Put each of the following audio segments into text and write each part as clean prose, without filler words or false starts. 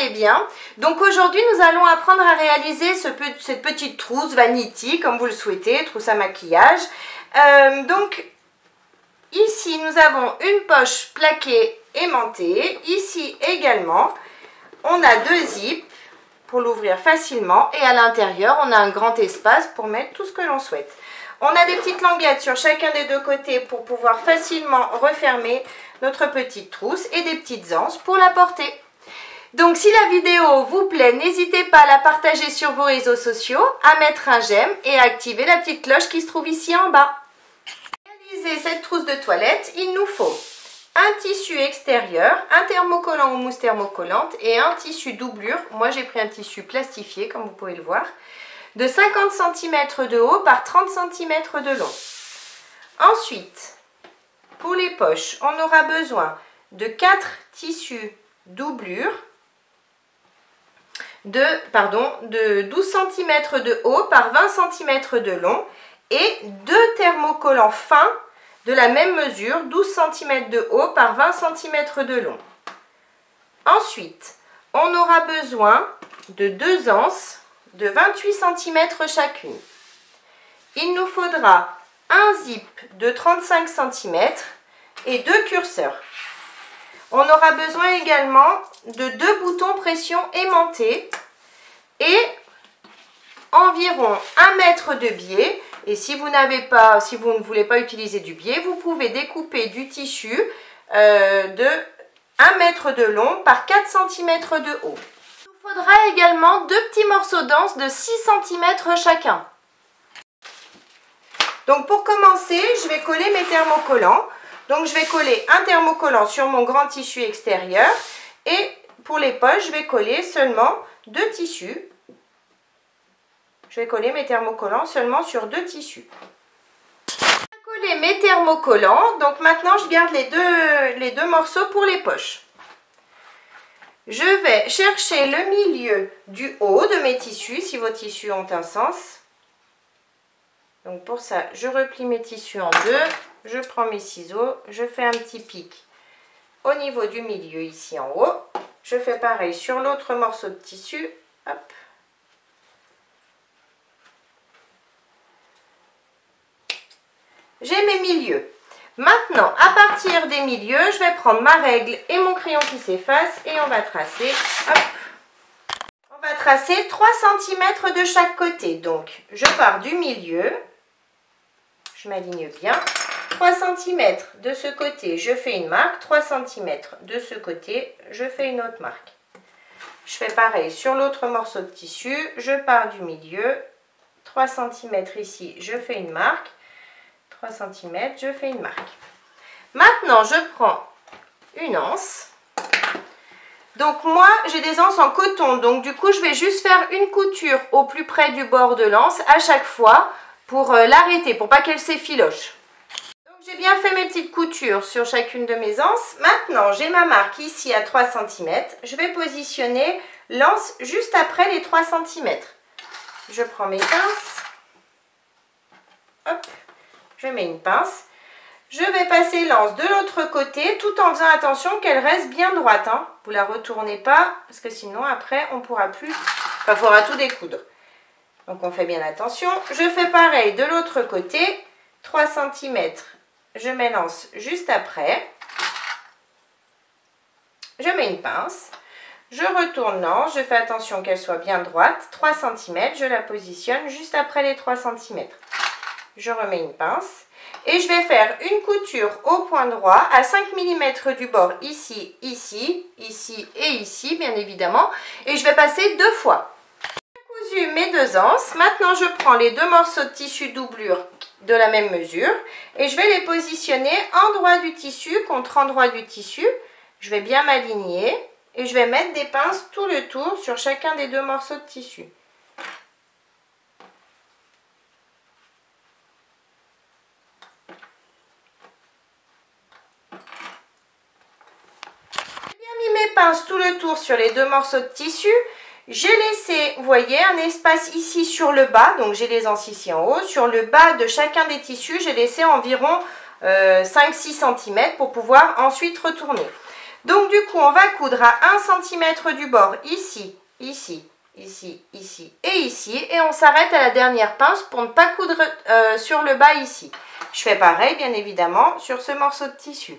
allez bien. Donc aujourd'hui nous allons apprendre à réaliser cette petite trousse vanity comme vous le souhaitez, trousse à maquillage. Donc ici nous avons une poche plaquée aimantée. Ici également on a deux zips pour l'ouvrir facilement et à l'intérieur on a un grand espace pour mettre tout ce que l'on souhaite. On a des petites languettes sur chacun des deux côtés pour pouvoir facilement refermer notre petite trousse et des petites anses pour la porter. Donc si la vidéo vous plaît, n'hésitez pas à la partager sur vos réseaux sociaux, à mettre un j'aime et à activer la petite cloche qui se trouve ici en bas. Pour réaliser cette trousse de toilette, il nous faut un tissu extérieur, un thermocollant ou mousse thermocollante et un tissu doublure. Moi j'ai pris un tissu plastifié comme vous pouvez le voir, de 50 cm de haut par 30 cm de long. Ensuite, pour les poches, on aura besoin de 4 tissus doublure de 12 cm de haut par 20 cm de long et 2 thermocollants fins de la même mesure, 12 cm de haut par 20 cm de long. Ensuite, on aura besoin de 2 anses de 28 cm chacune. Il nous faudra un zip de 35 cm et 2 curseurs. On aura besoin également de 2 boutons pression aimantés et environ 1 mètre de biais. Et si vous ne voulez pas utiliser du biais, vous pouvez découper du tissu de 1 mètre de long par 4 cm de haut. Il nous faudra également 2 petits morceaux d'anse de 6 cm chacun. Donc pour commencer, je vais coller mes thermocollants. Donc je vais coller un thermocollant sur mon grand tissu extérieur et pour les poches, je vais coller seulement 2 tissus. Je vais coller mes thermocollants seulement sur 2 tissus. Je vais coller mes thermocollants, donc maintenant je garde les deux morceaux pour les poches. Je vais chercher le milieu du haut de mes tissus, si vos tissus ont un sens. Donc pour ça, je replie mes tissus en deux, je prends mes ciseaux, je fais un petit pic au niveau du milieu ici en haut. Je fais pareil sur l'autre morceau de tissu. Hop. J'ai mes milieux. Maintenant, à partir des milieux, je vais prendre ma règle et mon crayon qui s'efface et on va tracer. Hop. On va tracer 3 cm de chaque côté. Donc, je pars du milieu. Je m'aligne bien. 3 cm de ce côté, je fais une marque. 3 cm de ce côté, je fais une autre marque. Je fais pareil sur l'autre morceau de tissu. Je pars du milieu. 3 cm ici, je fais une marque. 3 cm, je fais une marque. Maintenant, je prends une anse. Donc moi, j'ai des anses en coton. Donc du coup, je vais juste faire une couture au plus près du bord de l'anse à chaque fois pour l'arrêter, pour pas qu'elle s'effiloche. Donc j'ai bien fait mes petites coutures sur chacune de mes anses. Maintenant, j'ai ma marque ici à 3 cm. Je vais positionner l'anse juste après les 3 cm. Je prends mes pinces. Hop. Je mets une pince, je vais passer l'anse de l'autre côté tout en faisant attention qu'elle reste bien droite. Hein. Vous ne la retournez pas parce que sinon après on ne pourra plus, enfin il faudra tout découdre. Donc on fait bien attention. Je fais pareil de l'autre côté, 3 cm, je mets l'anse juste après. Je mets une pince, je retourne l'anse, je fais attention qu'elle soit bien droite, 3 cm, je la positionne juste après les 3 cm. Je remets une pince et je vais faire une couture au point droit à 5 mm du bord ici, ici, ici et ici bien évidemment et je vais passer 2 fois. J'ai cousu mes 2 anses, maintenant je prends les 2 morceaux de tissu doublure de la même mesure et je vais les positionner endroit du tissu contre endroit du tissu. Je vais bien m'aligner et je vais mettre des pinces tout le tour sur chacun des 2 morceaux de tissu. Pince tout le tour sur les 2 morceaux de tissu. J'ai laissé, vous voyez, un espace ici sur le bas, donc j'ai les anses ici en haut. Sur le bas de chacun des tissus, j'ai laissé environ 5-6 cm pour pouvoir ensuite retourner. Donc du coup, on va coudre à 1 cm du bord ici, ici, ici, ici et ici. Et on s'arrête à la dernière pince pour ne pas coudre sur le bas ici. Je fais pareil, bien évidemment, sur ce morceau de tissu.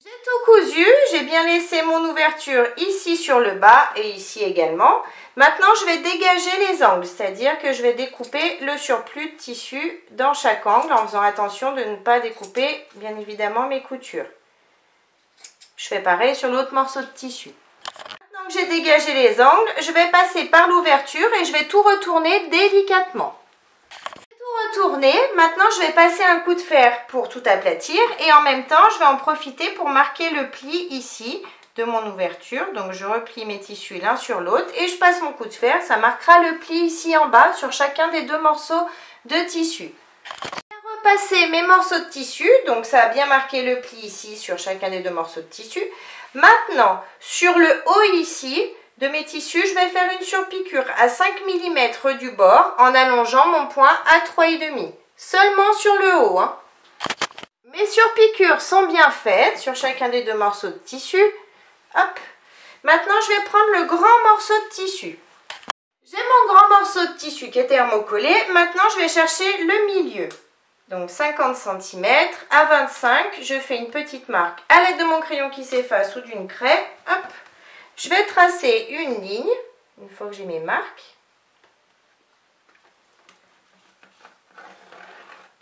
J'ai tout cousu, j'ai bien laissé mon ouverture ici sur le bas et ici également. Maintenant, je vais dégager les angles, c'est-à-dire que je vais découper le surplus de tissu dans chaque angle en faisant attention de ne pas découper, bien évidemment, mes coutures. Je fais pareil sur l'autre morceau de tissu. Maintenant que j'ai dégagé les angles, je vais passer par l'ouverture et je vais tout retourner délicatement. Retourner. Maintenant, je vais passer un coup de fer pour tout aplatir et en même temps, je vais en profiter pour marquer le pli ici de mon ouverture. Donc, je replie mes tissus l'un sur l'autre et je passe mon coup de fer. Ça marquera le pli ici en bas sur chacun des deux morceaux de tissu. Je vais repasser mes morceaux de tissu. Donc, ça a bien marqué le pli ici sur chacun des deux morceaux de tissu. Maintenant, sur le haut ici de mes tissus, je vais faire une surpiqûre à 5 mm du bord en allongeant mon point à 3,5. Seulement sur le haut. Hein. Mes surpiqûres sont bien faites sur chacun des deux morceaux de tissu. Hop. Maintenant, je vais prendre le grand morceau de tissu. J'ai mon grand morceau de tissu qui est thermocollé. Maintenant, je vais chercher le milieu. Donc 50 cm à 25. Je fais une petite marque à l'aide de mon crayon qui s'efface ou d'une craie. Hop. Je vais tracer une ligne, une fois que j'ai mes marques.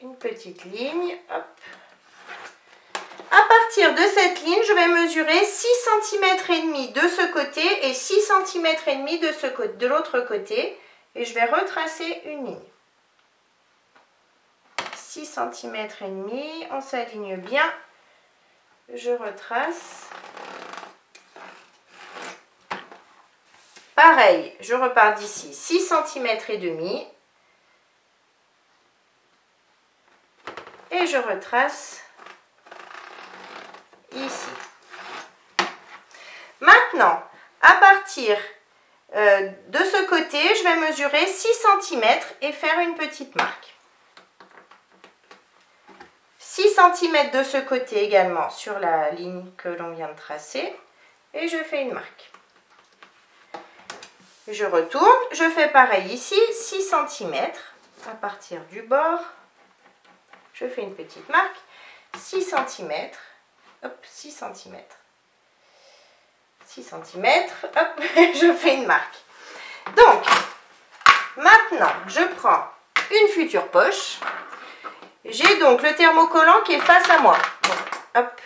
Une petite ligne, hop. À partir de cette ligne, je vais mesurer 6 cm et demi de ce côté et 6 cm et demi de l'autre côté. Et je vais retracer une ligne. 6 cm et demi, on s'aligne bien. Je retrace. Pareil, je repars d'ici 6 cm et demi et je retrace ici. Maintenant, à partir de ce côté, je vais mesurer 6 cm et faire une petite marque. 6 cm de ce côté également sur la ligne que l'on vient de tracer et je fais une marque. Je retourne, je fais pareil ici, 6 cm à partir du bord. Je fais une petite marque, 6 cm, hop, 6 cm. 6 cm, hop, je fais une marque. Donc, maintenant, je prends une future poche. J'ai donc le thermocollant qui est face à moi. Donc, hop.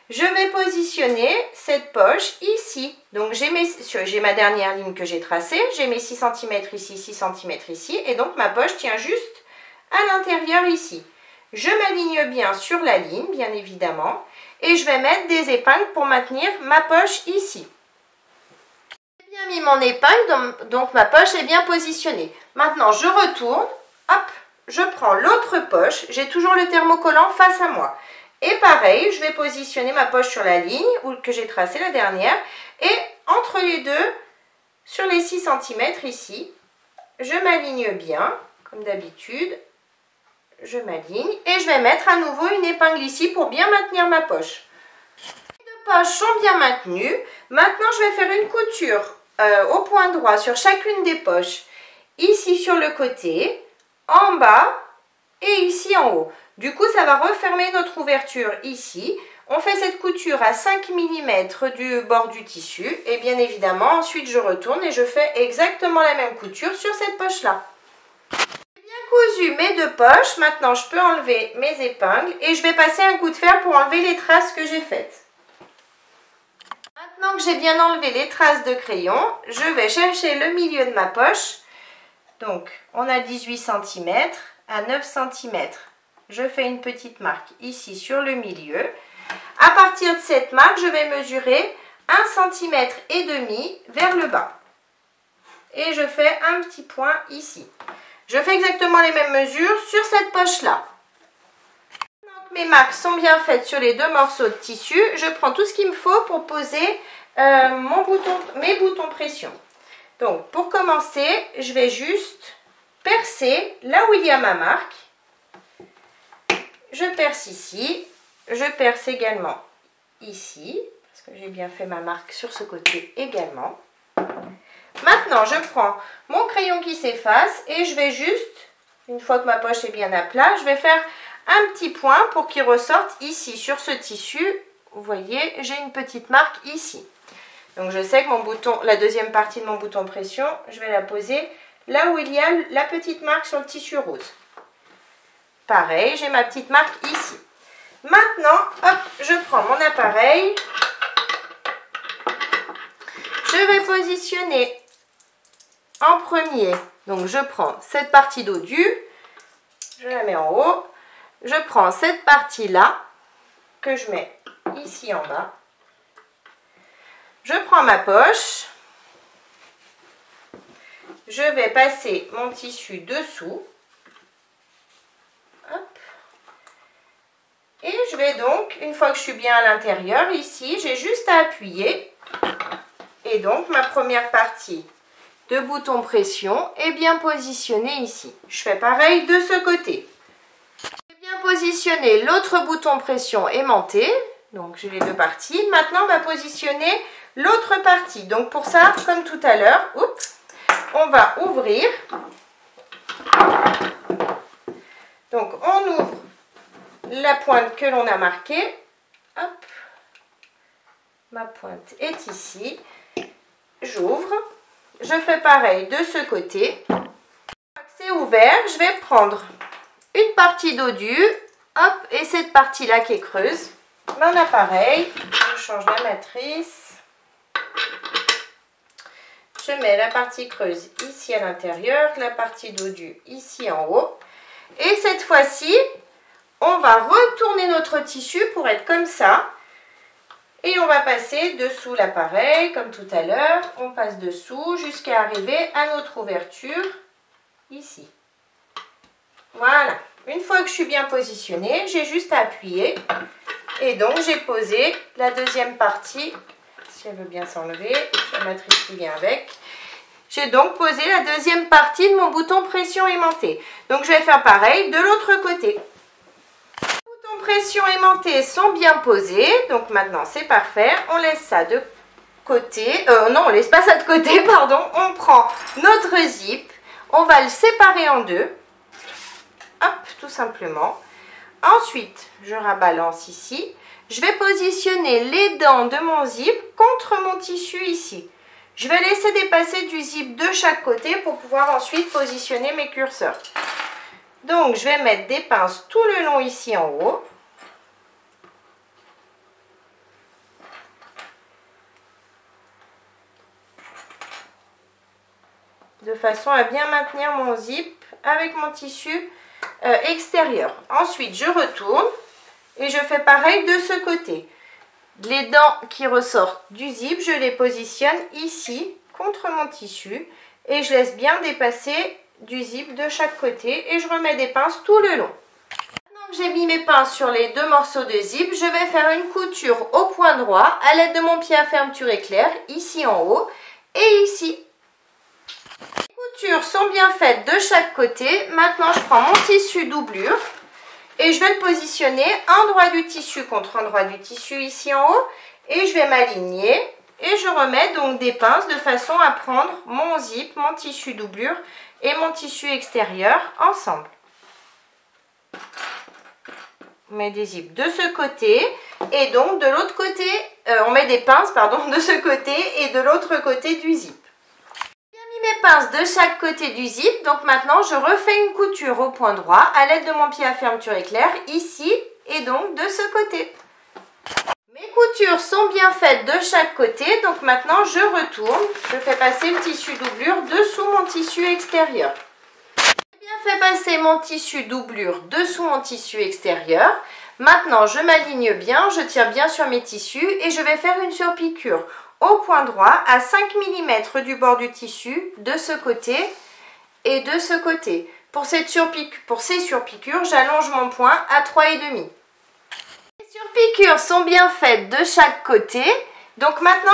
Je vais positionner cette poche ici. Donc, j'ai ma dernière ligne que j'ai tracée. J'ai mes 6 cm ici, 6 cm ici. Et donc, ma poche tient juste à l'intérieur ici. Je m'aligne bien sur la ligne, bien évidemment. Et je vais mettre des épingles pour maintenir ma poche ici. J'ai bien mis mon épingle, donc ma poche est bien positionnée. Maintenant, je retourne. Hop, je prends l'autre poche. J'ai toujours le thermocollant face à moi. Et pareil, je vais positionner ma poche sur la ligne que j'ai tracée la dernière. Et entre les deux, sur les 6 cm ici, je m'aligne bien, comme d'habitude. Je m'aligne et je vais mettre à nouveau une épingle ici pour bien maintenir ma poche. Les deux poches sont bien maintenues. Maintenant, je vais faire une couture au point droit sur chacune des poches. Ici sur le côté, en bas et ici en haut. Du coup, ça va refermer notre ouverture ici. On fait cette couture à 5 mm du bord du tissu. Et bien évidemment, ensuite, je retourne et je fais exactement la même couture sur cette poche-là. J'ai bien cousu mes deux poches. Maintenant, je peux enlever mes épingles. Et je vais passer un coup de fer pour enlever les traces que j'ai faites. Maintenant que j'ai bien enlevé les traces de crayon, je vais chercher le milieu de ma poche. Donc, on a 18 cm à 9 cm. Je fais une petite marque ici sur le milieu. À partir de cette marque, je vais mesurer 1,5 cm vers le bas. Et je fais un petit point ici. Je fais exactement les mêmes mesures sur cette poche-là. Maintenant que mes marques sont bien faites sur les deux morceaux de tissu, je prends tout ce qu'il me faut pour poser mes boutons pression. Donc, pour commencer, je vais juste percer là où il y a ma marque. Je perce ici, je perce également ici, parce que j'ai bien fait ma marque sur ce côté également. Maintenant, je prends mon crayon qui s'efface et je vais juste, une fois que ma poche est bien à plat, je vais faire un petit point pour qu'il ressorte ici sur ce tissu. Vous voyez, j'ai une petite marque ici. Donc je sais que mon bouton, la deuxième partie de mon bouton pression, je vais la poser là où il y a la petite marque sur le tissu rose. Pareil, j'ai ma petite marque ici. Maintenant, hop, je prends mon appareil. Je vais positionner en premier. Donc je prends cette partie dodu, je la mets en haut. Je prends cette partie-là que je mets ici en bas. Je prends ma poche. Je vais passer mon tissu dessous. Hop. Et je vais donc, une fois que je suis bien à l'intérieur, ici, j'ai juste à appuyer. Et donc, ma première partie de bouton pression est bien positionnée ici. Je fais pareil de ce côté. J'ai bien positionné l'autre bouton pression aimanté. Donc, j'ai les deux parties. Maintenant, on va positionner l'autre partie. Donc, pour ça, comme tout à l'heure, on va ouvrir. Donc, on ouvre la pointe que l'on a marquée. Hop. Ma pointe est ici. J'ouvre. Je fais pareil de ce côté. Une fois que c'est ouvert, je vais prendre une partie dodu. Hop, et cette partie-là qui est creuse. Mon appareil, je change la matrice. Je mets la partie creuse ici à l'intérieur, la partie dodu ici en haut. Et cette fois-ci, on va retourner notre tissu pour être comme ça. Et on va passer dessous l'appareil, comme tout à l'heure. On passe dessous jusqu'à arriver à notre ouverture, ici. Voilà. Une fois que je suis bien positionnée, j'ai juste à appuyer. Et donc, j'ai posé la deuxième partie. Si elle veut bien s'enlever, la matrice qui vient avec. J'ai donc posé la deuxième partie de mon bouton pression aimanté. Donc, je vais faire pareil de l'autre côté. Pression aimantée sont bien posées, donc maintenant c'est parfait. On laisse ça de côté, non on laisse pas ça de côté, pardon. On prend notre zip, on va le séparer en deux, hop, tout simplement. Ensuite, je rabalance ici. Je vais positionner les dents de mon zip contre mon tissu ici. Je vais laisser dépasser du zip de chaque côté pour pouvoir ensuite positionner mes curseurs. Donc, je vais mettre des pinces tout le long ici en haut. De façon à bien maintenir mon zip avec mon tissu extérieur. Ensuite, je retourne et je fais pareil de ce côté. Les dents qui ressortent du zip, je les positionne ici contre mon tissu et je laisse bien dépasser du zip de chaque côté et je remets des pinces tout le long. Maintenant que j'ai mis mes pinces sur les deux morceaux de zip, je vais faire une couture au point droit à l'aide de mon pied à fermeture éclair, ici en haut et ici. Les coutures sont bien faites de chaque côté. Maintenant, je prends mon tissu doublure et je vais le positionner endroit du tissu contre endroit du tissu ici en haut et je vais m'aligner et je remets donc des pinces de façon à prendre mon zip, mon tissu doublure et mon tissu extérieur ensemble. On met des zips de ce côté et donc de l'autre côté, on met des pinces pardon, de ce côté et de l'autre côté du zip. J'ai mis mes pinces de chaque côté du zip, donc maintenant je refais une couture au point droit à l'aide de mon pied à fermeture éclair ici et donc de ce côté. Mes coutures sont bien faites de chaque côté, donc maintenant je retourne, je fais passer le tissu doublure dessous mon tissu extérieur. J'ai bien fait passer mon tissu doublure dessous mon tissu extérieur. Maintenant je m'aligne bien, je tire bien sur mes tissus et je vais faire une surpiqûre au point droit à 5 mm du bord du tissu de ce côté et de ce côté. Pour ces surpiqûres, j'allonge mon point à 3,5. Les surpiqûres sont bien faites de chaque côté. Donc maintenant,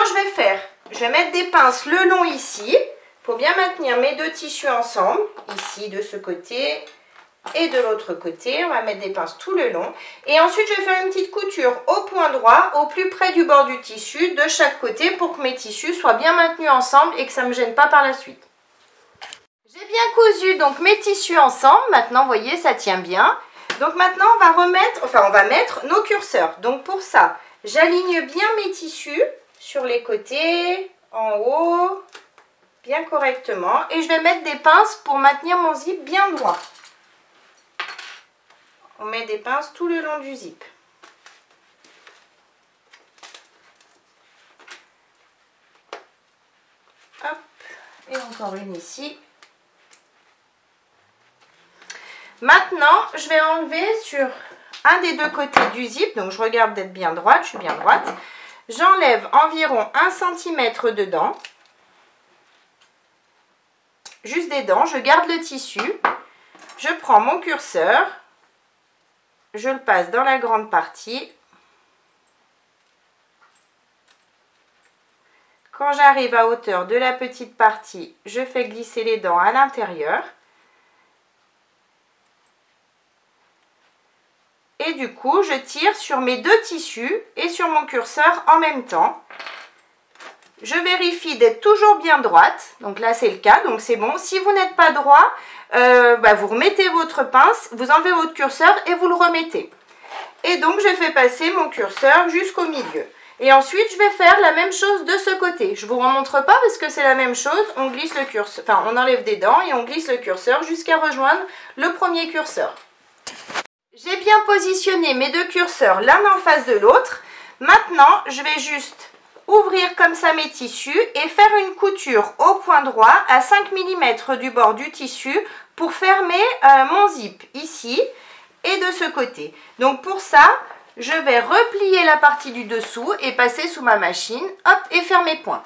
je vais mettre des pinces le long ici pour bien maintenir mes deux tissus ensemble. Ici, de ce côté Et de l'autre côté, on va mettre des pinces tout le long. Et ensuite, je vais faire une petite couture au point droit, au plus près du bord du tissu, de chaque côté, pour que mes tissus soient bien maintenus ensemble et que ça ne me gêne pas par la suite. J'ai bien cousu donc mes tissus ensemble. Maintenant, vous voyez, ça tient bien. Donc maintenant, on va mettre nos curseurs. Donc pour ça, j'aligne bien mes tissus sur les côtés, en haut, bien correctement. Et je vais mettre des pinces pour maintenir mon zip bien droit. On met des pinces tout le long du zip. Hop, et encore une ici. Maintenant, je vais enlever sur un des deux côtés du zip, donc je regarde d'être bien droite, je suis bien droite. J'enlève environ 1 cm dedans. Juste des dents, je garde le tissu. Je prends mon curseur. Je le passe dans la grande partie. Quand j'arrive à hauteur de la petite partie, je fais glisser les dents à l'intérieur. Et du coup, je tire sur mes deux tissus et sur mon curseur en même temps. Je vérifie d'être toujours bien droite. Donc là, c'est le cas, donc c'est bon. Si vous n'êtes pas droit, vous remettez votre pince, vous enlevez votre curseur et vous le remettez. Et donc, je fais passer mon curseur jusqu'au milieu. Et ensuite, je vais faire la même chose de ce côté. Je ne vous remontre pas parce que c'est la même chose. On glisse le curseur, enfin, on enlève des dents et on glisse le curseur jusqu'à rejoindre le premier curseur. J'ai bien positionné mes deux curseurs l'un en face de l'autre. Maintenant, je vais juste ouvrir comme ça mes tissus et faire une couture au point droit à 5 mm du bord du tissu pour fermer mon zip ici et de ce côté. Donc pour ça, je vais replier la partie du dessous et passer sous ma machine, hop, et faire mes points.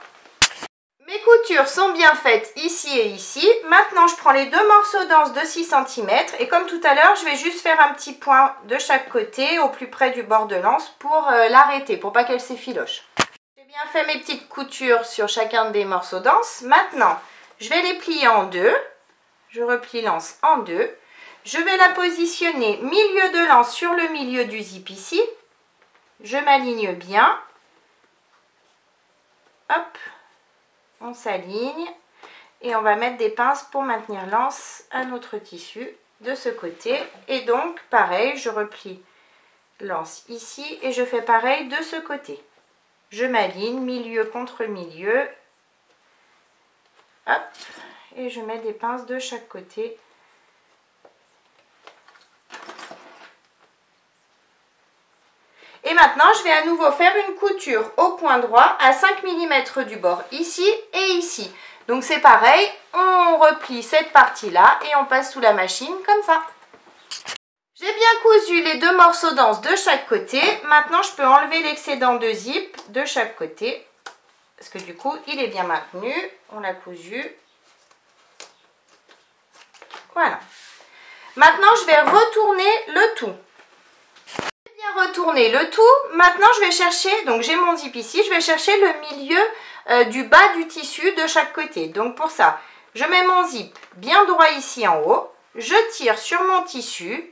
Mes coutures sont bien faites ici et ici. Maintenant, je prends les deux morceaux d'anse de 6 cm et comme tout à l'heure, je vais juste faire un petit point de chaque côté au plus près du bord de l'anse pour l'arrêter, pour pas qu'elle s'effiloche. J'ai bien fait mes petites coutures sur chacun des morceaux d'anse. Maintenant, je vais les plier en deux. Je replie l'anse en deux. Je vais la positionner milieu de l'anse sur le milieu du zip ici. Je m'aligne bien. Hop. On s'aligne et on va mettre des pinces pour maintenir l'anse à notre tissu de ce côté. Et donc, pareil, je replie l'anse ici et je fais pareil de ce côté. Je m'aligne milieu contre milieu. Hop, et je mets des pinces de chaque côté. Et maintenant, je vais à nouveau faire une couture au point droit à 5 mm du bord ici et ici. Donc c'est pareil, on replie cette partie-là et on passe sous la machine comme ça. J'ai bien cousu les deux morceaux d'anse de chaque côté. Maintenant, je peux enlever l'excédent de zip de chaque côté. Parce que du coup, il est bien maintenu. On l'a cousu. Voilà. Maintenant, je vais retourner le tout. Retourner le tout. Maintenant, je vais chercher, donc j'ai mon zip ici, je vais chercher le milieu du bas du tissu de chaque côté. Donc pour ça, je mets mon zip bien droit ici en haut, je tire sur mon tissu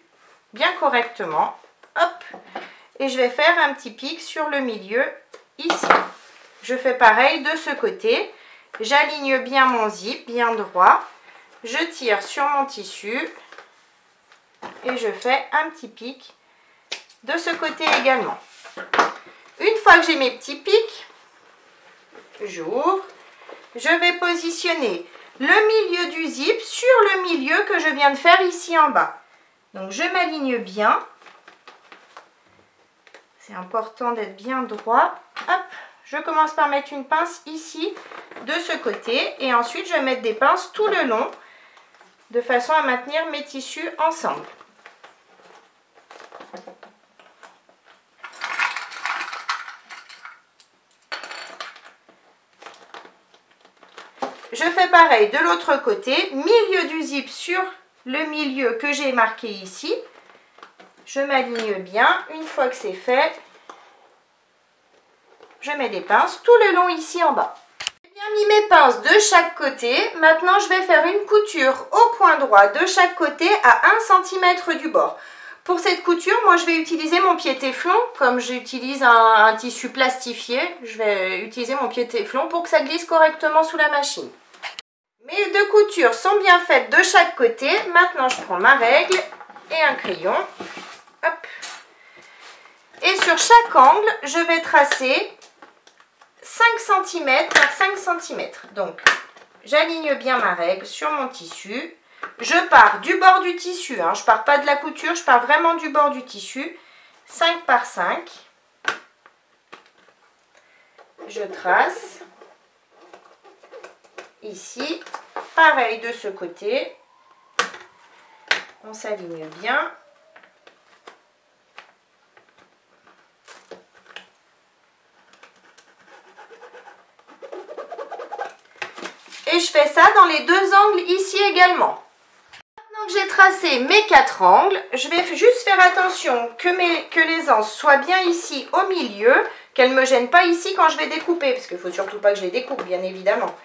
bien correctement, hop, et je vais faire un petit pic sur le milieu ici. Je fais pareil de ce côté, j'aligne bien mon zip bien droit, je tire sur mon tissu et je fais un petit pic de ce côté également. Une fois que j'ai mes petits pics, j'ouvre, je vais positionner le milieu du zip sur le milieu que je viens de faire ici en bas. Donc je m'aligne bien. C'est important d'être bien droit. Hop, je commence par mettre une pince ici de ce côté et ensuite je vais mettre des pinces tout le long de façon à maintenir mes tissus ensemble. Je fais pareil de l'autre côté, milieu du zip sur le milieu que j'ai marqué ici. Je m'aligne bien. Une fois que c'est fait, je mets des pinces tout le long ici en bas. J'ai J'ai mis mes pinces de chaque côté. Maintenant, je vais faire une couture au point droit de chaque côté à 1 cm du bord. Pour cette couture, moi, je vais utiliser mon pied téflon. Comme j'utilise un tissu plastifié, je vais utiliser mon pied téflon pour que ça glisse correctement sous la machine. Mes deux coutures sont bien faites de chaque côté. Maintenant, je prends ma règle et un crayon. Hop. Et sur chaque angle, je vais tracer 5 cm par 5 cm. Donc, j'aligne bien ma règle sur mon tissu. Je pars du bord du tissu, hein. Je ne pars pas de la couture, je pars vraiment du bord du tissu. 5 par 5. Je trace. Ici, pareil de ce côté. On s'aligne bien. Et je fais ça dans les deux angles ici également. Maintenant que j'ai tracé mes 4 angles, je vais juste faire attention que les anses soient bien ici au milieu, qu'elles ne me gênent pas ici quand je vais découper, parce qu'il ne faut surtout pas que je les découpe, bien évidemment.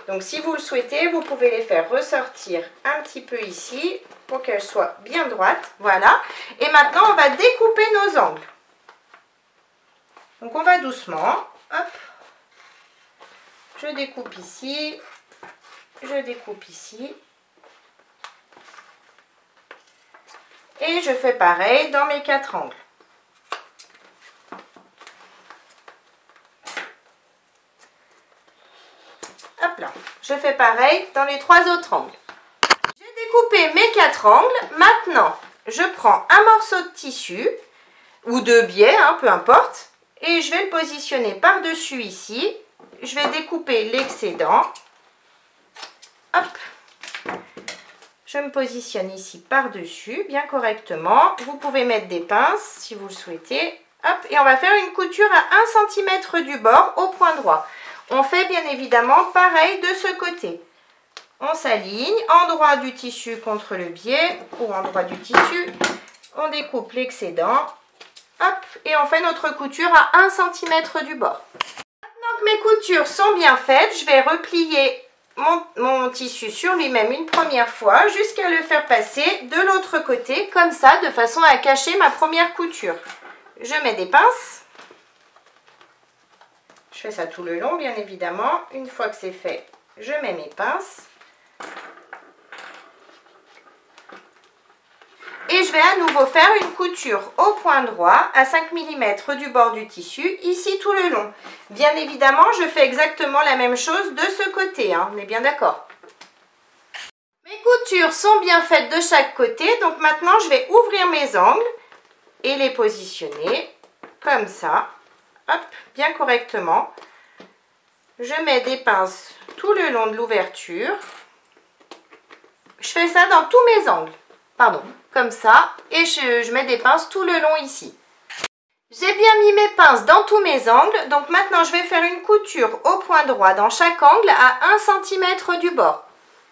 Donc si vous le souhaitez, vous pouvez les faire ressortir un petit peu ici, pour qu'elles soient bien droites. Voilà. Et maintenant, on va découper nos angles. Donc on va doucement. Hop. Je découpe ici. Je découpe ici. Et je fais pareil dans mes 4 angles. Hop là. Je fais pareil dans les 3 autres angles. J'ai découpé mes 4 angles. Maintenant, je prends un morceau de tissu ou de biais, hein, peu importe. Et je vais le positionner par-dessus ici. Je vais découper l'excédent. Hop. Je me positionne ici par-dessus, bien correctement. Vous pouvez mettre des pinces si vous le souhaitez. Hop, et on va faire une couture à 1 cm du bord au point droit. On fait bien évidemment pareil de ce côté. On s'aligne, endroit du tissu contre le biais ou endroit du tissu. On découpe l'excédent. Hop, et on fait notre couture à 1 cm du bord. Maintenant que mes coutures sont bien faites, je vais replier mon tissu sur lui-même une première fois jusqu'à le faire passer de l'autre côté comme ça, de façon à cacher ma première couture. Je mets des pinces. Je fais ça tout le long, bien évidemment. Une fois que c'est fait, je mets mes pinces. Et je vais à nouveau faire une couture au point droit à 5 mm du bord du tissu, ici tout le long. Bien évidemment, je fais exactement la même chose de ce côté, hein, on est bien d'accord. Mes coutures sont bien faites de chaque côté, donc maintenant je vais ouvrir mes angles et les positionner comme ça, hop, bien correctement. Je mets des pinces tout le long de l'ouverture. Je fais ça dans tous mes angles. Pardon, comme ça, et je mets des pinces tout le long ici. J'ai bien mis mes pinces dans tous mes angles, donc maintenant je vais faire une couture au point droit dans chaque angle à 1 cm du bord.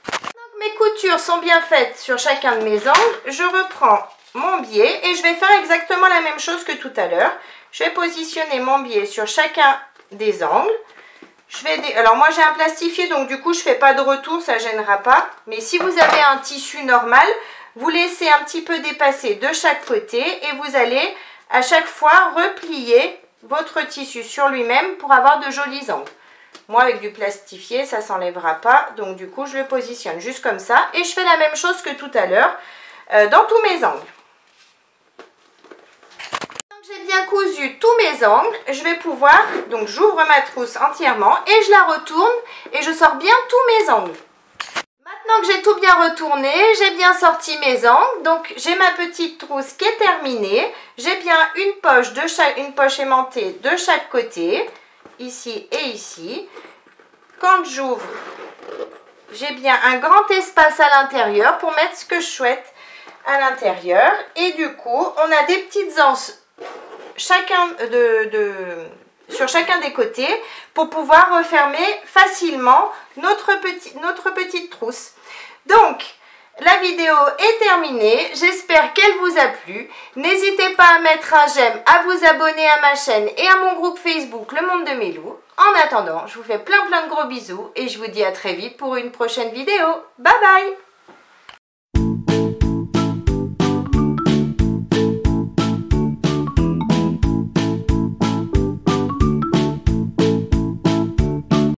Maintenant que mes coutures sont bien faites sur chacun de mes angles, je reprends mon biais et je vais faire exactement la même chose que tout à l'heure. Je vais positionner mon biais sur chacun des angles. Alors moi j'ai un plastifié, donc du coup je ne fais pas de retour, ça ne gênera pas. Mais si vous avez un tissu normal, vous laissez un petit peu dépasser de chaque côté et vous allez à chaque fois replier votre tissu sur lui-même pour avoir de jolis angles. Moi avec du plastifié ça ne s'enlèvera pas, donc du coup je le positionne juste comme ça et je fais la même chose que tout à l'heure dans tous mes angles. Donc j'ai bien cousu tous mes angles, je vais pouvoir, donc j'ouvre ma trousse entièrement et je la retourne et je sors bien tous mes angles. Maintenant que j'ai tout bien retourné, j'ai bien sorti mes angles, donc j'ai ma petite trousse qui est terminée. J'ai bien une poche aimantée de chaque côté, ici et ici. Quand j'ouvre, j'ai bien un grand espace à l'intérieur pour mettre ce que je souhaite à l'intérieur. Et du coup, on a des petites anses sur chacun des côtés pour pouvoir refermer facilement notre petite trousse. Donc, La vidéo est terminée, j'espère qu'elle vous a plu. N'hésitez pas à mettre un j'aime, à vous abonner à ma chaîne et à mon groupe Facebook Le Monde de Mélou. En attendant, je vous fais plein de gros bisous et je vous dis à très vite pour une prochaine vidéo. Bye bye!